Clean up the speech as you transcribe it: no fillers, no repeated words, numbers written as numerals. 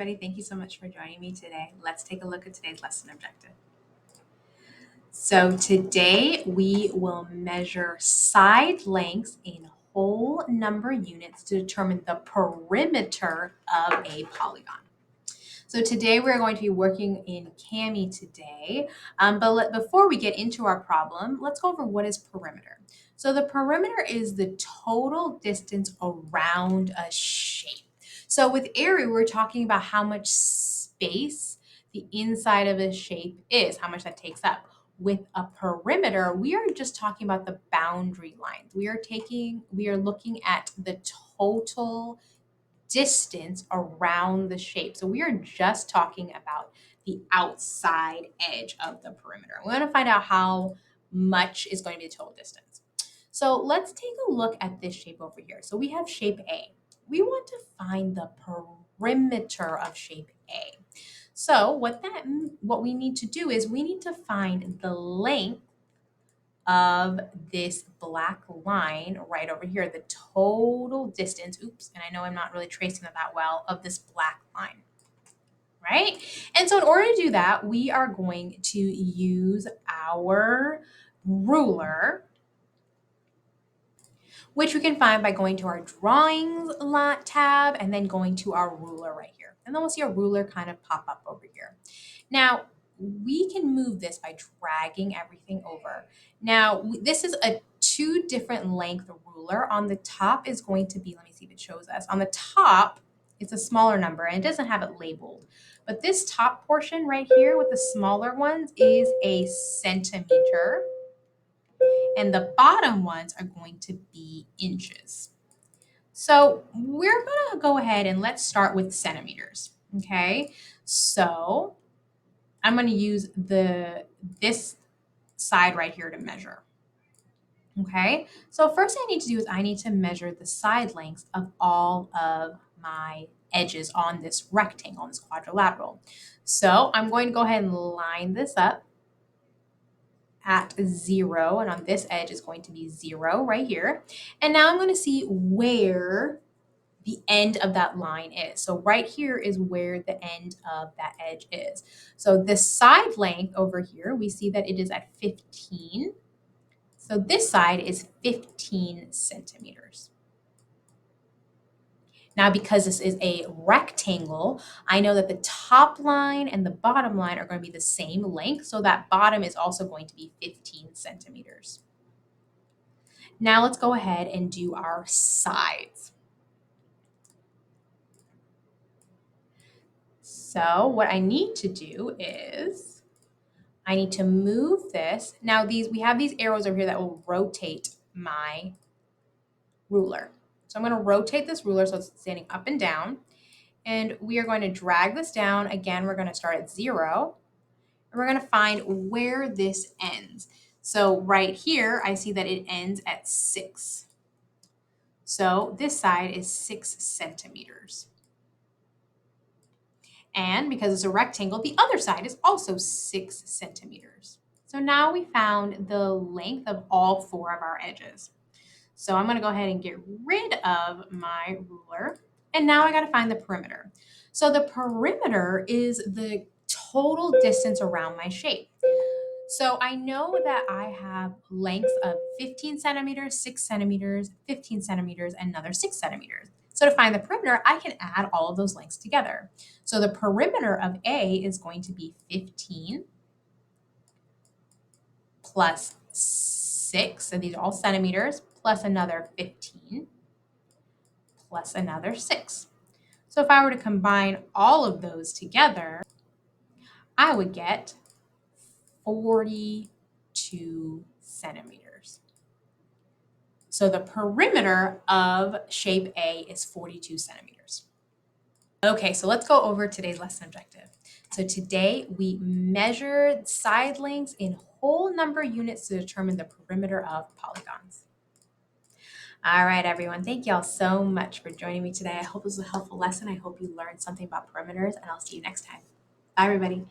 Everybody, thank you so much for joining me today. Let's take a look at today's lesson objective. So today we will measure side lengths in whole number units to determine the perimeter of a polygon. So today we're going to be working in Kami today. Before we get into our problem, let's go over what is perimeter. So the perimeter is the total distance around a shape. So with area, we're talking about how much space the inside of a shape is, how much that takes up. With a perimeter, we are just talking about the boundary lines. We are looking at the total distance around the shape. So we are just talking about the outside edge of the perimeter. We want to find out how much is going to be the total distance. So let's take a look at this shape over here. So we have shape A. We want to find the perimeter of shape A. So what we need to do is we need to find the length of this black line right over here, the total distance, and I know I'm not really tracing it that well, of this black line, right? And so in order to do that, we are going to use our ruler, which we can find by going to our drawings tab and then going to our ruler right here. And then we'll see a ruler kind of pop up over here. Now, we can move this by dragging everything over. Now, this is a 2 different length ruler. On the top is going to be, let me see if it shows us. On the top, it's a smaller number and it doesn't have it labeled. But this top portion right here with the smaller ones is a centimeter. And the bottom ones are going to be inches. So we're going to go ahead and let's start with centimeters. Okay, so I'm going to use this side right here to measure. Okay, so first I need to do is I need to measure the side lengths of all of my edges on this rectangle, on this quadrilateral. So I'm going to go ahead and line this up at 0, and on this edge is going to be 0 right here. And now I'm going to see where the end of that line is. So right here is where the end of that edge is. So this side length over here, we see that it is at 15. So this side is 15 centimeters. Now, because this is a rectangle, I know that the top line and the bottom line are going to be the same length. So that bottom is also going to be 15 centimeters. Now let's go ahead and do our sides. So what I need to do is I need to move this. Now we have these arrows over here that will rotate my ruler. So I'm going to rotate this ruler so it's standing up and down. And we are going to drag this down. Again, we're going to start at 0. And we're going to find where this ends. So right here, I see that it ends at 6. So this side is 6 centimeters. And because it's a rectangle, the other side is also 6 centimeters. So now we found the length of all 4 of our edges. So I'm going to go ahead and get rid of my ruler. And now I got to find the perimeter. So the perimeter is the total distance around my shape. So I know that I have lengths of 15 centimeters, 6 centimeters, 15 centimeters, and another 6 centimeters. So to find the perimeter, I can add all of those lengths together. So the perimeter of A is going to be 15 plus 6, and these are all centimeters, plus another 15, plus another 6. So if I were to combine all of those together, I would get 42 centimeters. So the perimeter of shape A is 42 centimeters. Okay, so let's go over today's lesson objective. So today we measured side lengths in whole number units to determine the perimeter of polygons. All right, everyone. Thank you all so much for joining me today. I hope this was a helpful lesson. I hope you learned something about perimeters, and I'll see you next time. Bye, everybody.